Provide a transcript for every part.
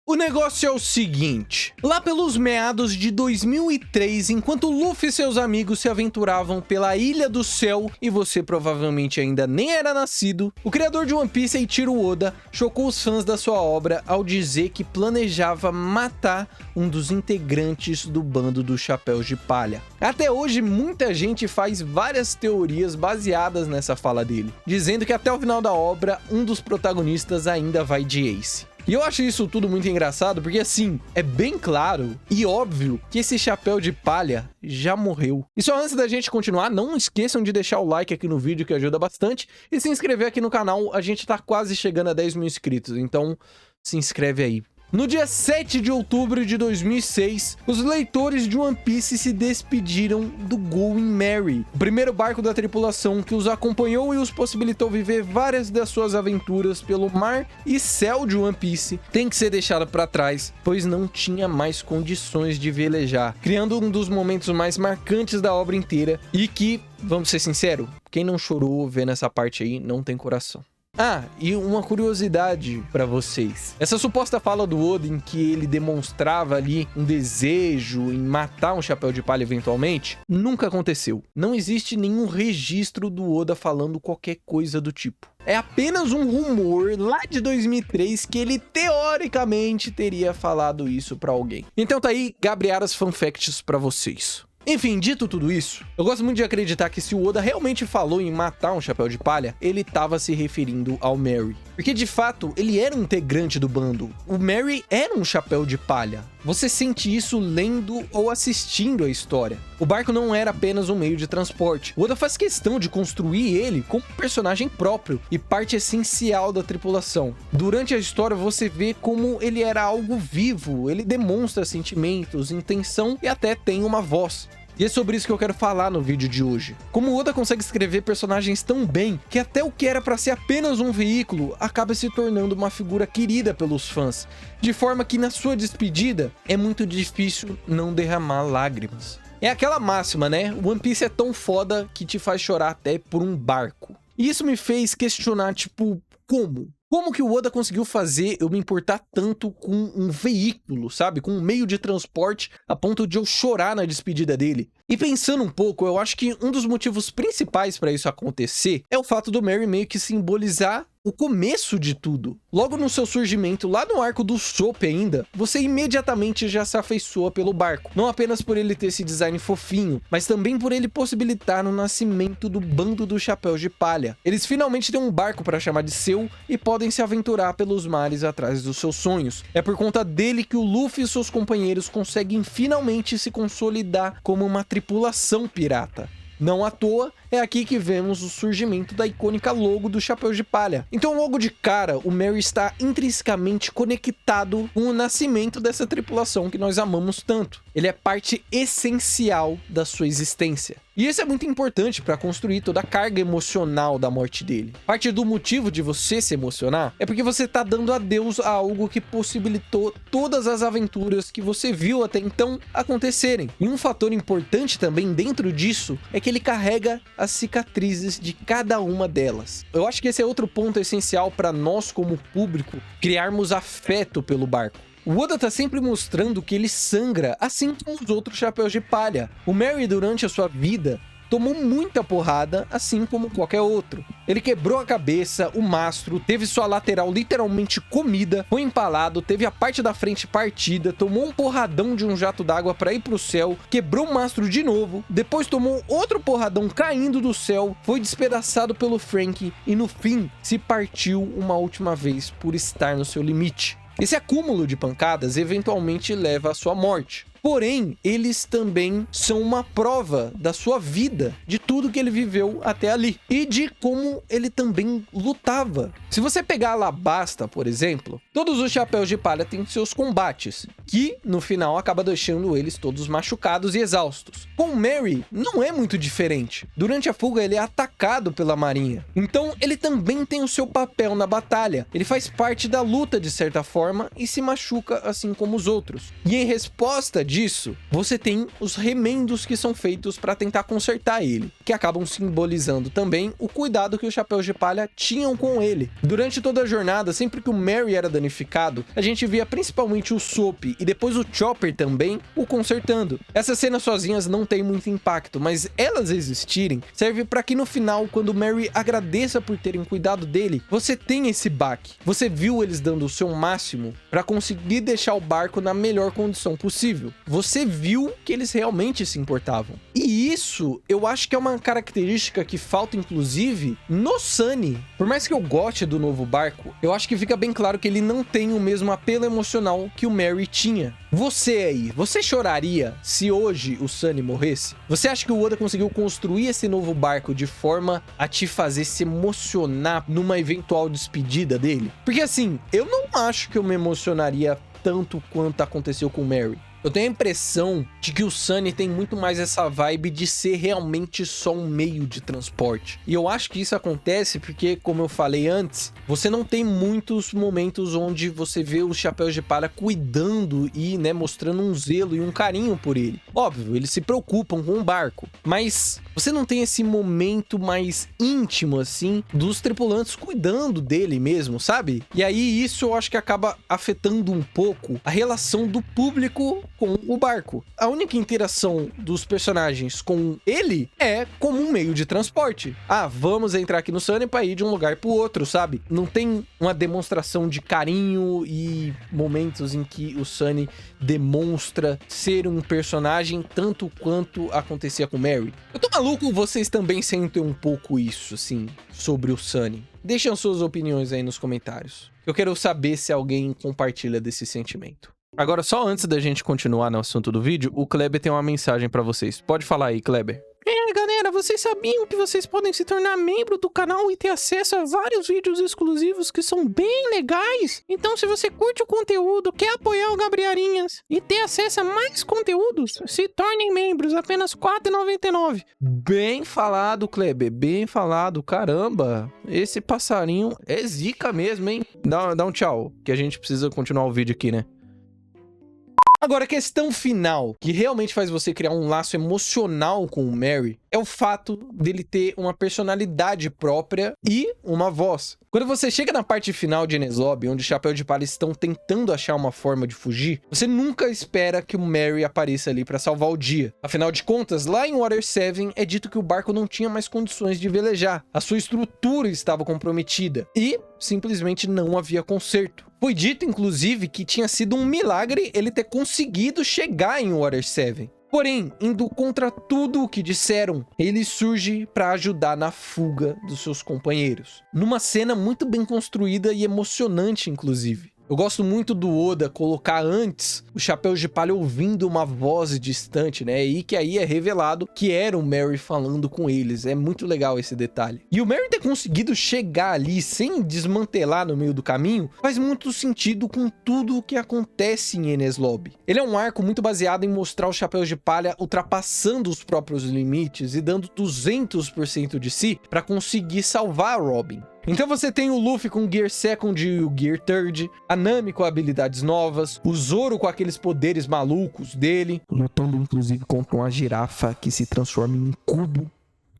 O negócio é o seguinte, lá pelos meados de 2003, enquanto Luffy e seus amigos se aventuravam pela Ilha do Céu e você provavelmente ainda nem era nascido, o criador de One Piece, Eiichiro Oda, chocou os fãs da sua obra ao dizer que planejava matar um dos integrantes do bando dos Chapéus de Palha. Até hoje, muita gente faz várias teorias baseadas nessa fala dele, dizendo que até o final da obra, um dos protagonistas ainda vai de Ace. E eu acho isso tudo muito engraçado, porque assim, é bem claro e óbvio que esse chapéu de palha já morreu. E só antes da gente continuar, não esqueçam de deixar o like aqui no vídeo, que ajuda bastante, e se inscrever aqui no canal. A gente tá quase chegando a 10 mil inscritos, então se inscreve aí. No dia 7 de outubro de 2006, os leitores de One Piece se despediram do Going Merry, o primeiro barco da tripulação que os acompanhou e os possibilitou viver várias das suas aventuras pelo mar e céu de One Piece, tem que ser deixado para trás, pois não tinha mais condições de velejar, criando um dos momentos mais marcantes da obra inteira e que, vamos ser sinceros, quem não chorou vendo essa parte aí não tem coração. Ah, e uma curiosidade pra vocês. Essa suposta fala do Oda em que ele demonstrava ali um desejo em matar um chapéu de palha eventualmente, nunca aconteceu. Não existe nenhum registro do Oda falando qualquer coisa do tipo. É apenas um rumor lá de 2003 que ele teoricamente teria falado isso pra alguém. Então tá aí, Gabriaras Fun Facts pra vocês. Enfim, dito tudo isso, eu gosto muito de acreditar que se o Oda realmente falou em matar um chapéu de palha, ele estava se referindo ao Merry. Porque de fato, ele era um integrante do bando. O Merry era um chapéu de palha. Você sente isso lendo ou assistindo a história. O barco não era apenas um meio de transporte. O Oda faz questão de construir ele como um personagem próprio e parte essencial da tripulação. Durante a história você vê como ele era algo vivo, ele demonstra sentimentos, intenção e até tem uma voz. E é sobre isso que eu quero falar no vídeo de hoje. Como o Oda consegue escrever personagens tão bem, que até o que era para ser apenas um veículo, acaba se tornando uma figura querida pelos fãs, de forma que na sua despedida, é muito difícil não derramar lágrimas. É aquela máxima, né? One Piece é tão foda que te faz chorar até por um barco. E isso me fez questionar, tipo, como? Como que o Oda conseguiu fazer eu me importar tanto com um veículo, sabe? Com um meio de transporte a ponto de eu chorar na despedida dele. E pensando um pouco, eu acho que um dos motivos principais para isso acontecer é o fato do Merry meio que simbolizar o começo de tudo. Logo no seu surgimento, lá no arco do Soap ainda, você imediatamente já se afeiçoa pelo barco. Não apenas por ele ter esse design fofinho, mas também por ele possibilitar o nascimento do bando dos Chapéus de Palha. Eles finalmente têm um barco para chamar de seu e podem se aventurar pelos mares atrás dos seus sonhos. É por conta dele que o Luffy e seus companheiros conseguem finalmente se consolidar como uma tripulação pirata. Não à toa, é aqui que vemos o surgimento da icônica logo do Chapéu de Palha. Então logo de cara, o Merry está intrinsecamente conectado com o nascimento dessa tripulação que nós amamos tanto. Ele é parte essencial da sua existência. E isso é muito importante para construir toda a carga emocional da morte dele. Parte do motivo de você se emocionar é porque você está dando adeus a algo que possibilitou todas as aventuras que você viu até então acontecerem. E um fator importante também dentro disso é que ele carrega as cicatrizes de cada uma delas. Eu acho que esse é outro ponto essencial para nós como público criarmos afeto pelo barco. O Oda tá sempre mostrando que ele sangra, assim como os outros Chapéus de Palha. O Merry, durante a sua vida, tomou muita porrada, assim como qualquer outro. Ele quebrou a cabeça, o mastro, teve sua lateral literalmente comida, foi empalado, teve a parte da frente partida, tomou um porradão de um jato d'água para ir pro céu, quebrou o mastro de novo, depois tomou outro porradão caindo do céu, foi despedaçado pelo Franky e no fim se partiu uma última vez por estar no seu limite. Esse acúmulo de pancadas eventualmente leva à sua morte. Porém, eles também são uma prova da sua vida, de tudo que ele viveu até ali e de como ele também lutava. Se você pegar Alabasta, por exemplo, todos os Chapéus de Palha têm seus combates, que no final acaba deixando eles todos machucados e exaustos. Com o Merry, não é muito diferente. Durante a fuga, ele é atacado pela marinha. Então, ele também tem o seu papel na batalha. Ele faz parte da luta de certa forma e se machuca assim como os outros. E em resposta disso, você tem os remendos que são feitos para tentar consertar ele, que acabam simbolizando também o cuidado que os Chapéus de Palha tinham com ele. Durante toda a jornada, sempre que o Merry era danificado, a gente via principalmente o Soap e depois o Chopper também o consertando. Essas cenas sozinhas não têm muito impacto, mas elas existirem serve para que no final, quando o Merry agradeça por terem cuidado dele, você tem esse baque. Você viu eles dando o seu máximo para conseguir deixar o barco na melhor condição possível. Você viu que eles realmente se importavam. E isso, eu acho que é uma característica que falta, inclusive, no Sunny. Por mais que eu goste do novo barco, eu acho que fica bem claro que ele não tem o mesmo apelo emocional que o Merry tinha. Você aí, você choraria se hoje o Sunny morresse? Você acha que o Oda conseguiu construir esse novo barco de forma a te fazer se emocionar numa eventual despedida dele? Porque assim, eu não acho que eu me emocionaria tanto quanto aconteceu com o Merry. Eu tenho a impressão de que o Sunny tem muito mais essa vibe de ser realmente só um meio de transporte. E eu acho que isso acontece porque, como eu falei antes, você não tem muitos momentos onde você vê os Chapéus de Palha cuidando e, né, mostrando um zelo e um carinho por ele. Óbvio, eles se preocupam com o barco, mas você não tem esse momento mais íntimo, assim, dos tripulantes cuidando dele mesmo, sabe? E aí isso eu acho que acaba afetando um pouco a relação do público com o barco. A única interação dos personagens com ele é como um meio de transporte. Ah, vamos entrar aqui no Sunny para ir de um lugar pro outro, sabe? Não tem uma demonstração de carinho e momentos em que o Sunny demonstra ser um personagem tanto quanto acontecia com o Merry. Eu tô maluco, vocês também sentem um pouco isso, assim, sobre o Sunny. Deixem suas opiniões aí nos comentários. Eu quero saber se alguém compartilha desse sentimento. Agora, só antes da gente continuar no assunto do vídeo, o Kleber tem uma mensagem pra vocês. Pode falar aí, Kleber. Galera, vocês sabiam que vocês podem se tornar membro do canal e ter acesso a vários vídeos exclusivos que são bem legais? Então, se você curte o conteúdo, quer apoiar o Gabriarinhas e ter acesso a mais conteúdos, se tornem membros, apenas R$ 4,99. Bem falado, Kleber, bem falado. Caramba, esse passarinho é zica mesmo, hein? Dá um tchau, que a gente precisa continuar o vídeo aqui, né? Agora, a questão final, que realmente faz você criar um laço emocional com o Merry, é o fato dele ter uma personalidade própria e uma voz. Quando você chega na parte final de Enies Lobby, onde os Chapéus de Palha estão tentando achar uma forma de fugir, você nunca espera que o Merry apareça ali para salvar o dia. Afinal de contas, lá em Water 7 é dito que o barco não tinha mais condições de velejar, a sua estrutura estava comprometida e simplesmente não havia conserto. Foi dito, inclusive, que tinha sido um milagre ele ter conseguido chegar em Water 7. Porém, indo contra tudo o que disseram, ele surge para ajudar na fuga dos seus companheiros. Numa cena muito bem construída e emocionante, inclusive. Eu gosto muito do Oda colocar antes os Chapéus de Palha ouvindo uma voz distante, né? E que aí é revelado que era o Merry falando com eles. É muito legal esse detalhe. E o Merry ter conseguido chegar ali sem desmantelar no meio do caminho faz muito sentido com tudo o que acontece em Enies Lobby. Ele é um arco muito baseado em mostrar os Chapéus de Palha ultrapassando os próprios limites e dando 200% de si para conseguir salvar Robin. Então você tem o Luffy com o Gear Second e o Gear Third, a Nami com habilidades novas, o Zoro com aqueles poderes malucos dele, lutando inclusive contra uma girafa que se transforma em um cubo,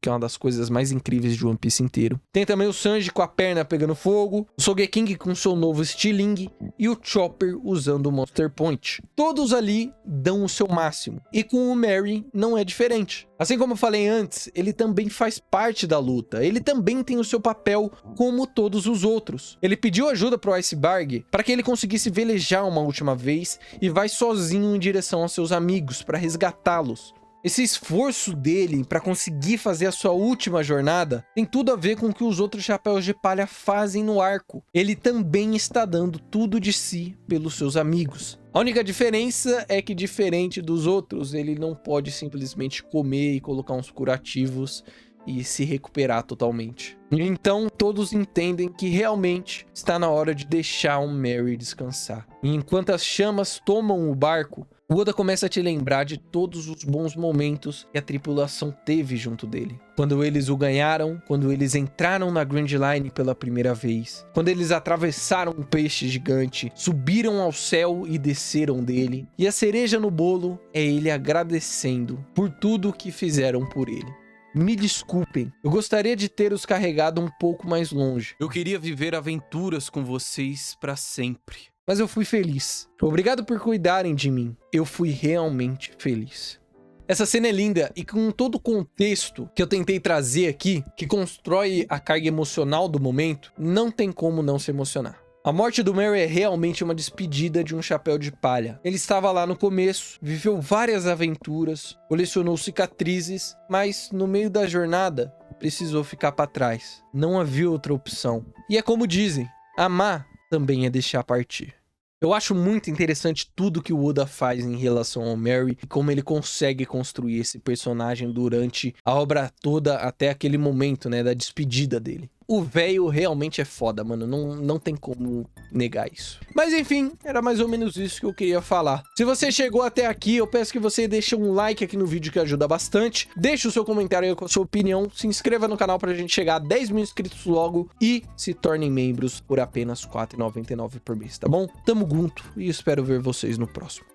que é uma das coisas mais incríveis de One Piece inteiro. Tem também o Sanji com a perna pegando fogo, o Sogeking com seu novo Stiling e o Chopper usando o Monster Point. Todos ali dão o seu máximo. E com o Merry não é diferente. Assim como eu falei antes, ele também faz parte da luta. Ele também tem o seu papel como todos os outros. Ele pediu ajuda pro Iceberg para que ele conseguisse velejar uma última vez e vai sozinho em direção aos seus amigos para resgatá-los. Esse esforço dele para conseguir fazer a sua última jornada tem tudo a ver com o que os outros Chapéus de Palha fazem no arco. Ele também está dando tudo de si pelos seus amigos. A única diferença é que, diferente dos outros, ele não pode simplesmente comer e colocar uns curativos e se recuperar totalmente. Então todos entendem que realmente está na hora de deixar o Merry descansar. E enquanto as chamas tomam o barco, O Oda começa a te lembrar de todos os bons momentos que a tripulação teve junto dele. Quando eles o ganharam, quando eles entraram na Grand Line pela primeira vez, quando eles atravessaram um peixe gigante, subiram ao céu e desceram dele. E a cereja no bolo é ele agradecendo por tudo que fizeram por ele. Me desculpem, eu gostaria de ter os carregado um pouco mais longe. Eu queria viver aventuras com vocês para sempre. Mas eu fui feliz. Obrigado por cuidarem de mim. Eu fui realmente feliz. Essa cena é linda e com todo o contexto que eu tentei trazer aqui, que constrói a carga emocional do momento, não tem como não se emocionar. A morte do Merry é realmente uma despedida de um chapéu de palha. Ele estava lá no começo, viveu várias aventuras, colecionou cicatrizes, mas no meio da jornada precisou ficar para trás. Não havia outra opção. E é como dizem, amar também é deixar partir. Eu acho muito interessante tudo que o Oda faz em relação ao Merry e como ele consegue construir esse personagem durante a obra toda até aquele momento, né, da despedida dele. O velho realmente é foda, mano. Não tem como negar isso. Mas enfim, era mais ou menos isso que eu queria falar. Se você chegou até aqui, eu peço que você deixe um like aqui no vídeo que ajuda bastante. Deixe o seu comentário aí com a sua opinião. Se inscreva no canal pra gente chegar a 10 mil inscritos logo. E se tornem membros por apenas R$ 4,99 por mês, tá bom? Tamo junto e espero ver vocês no próximo.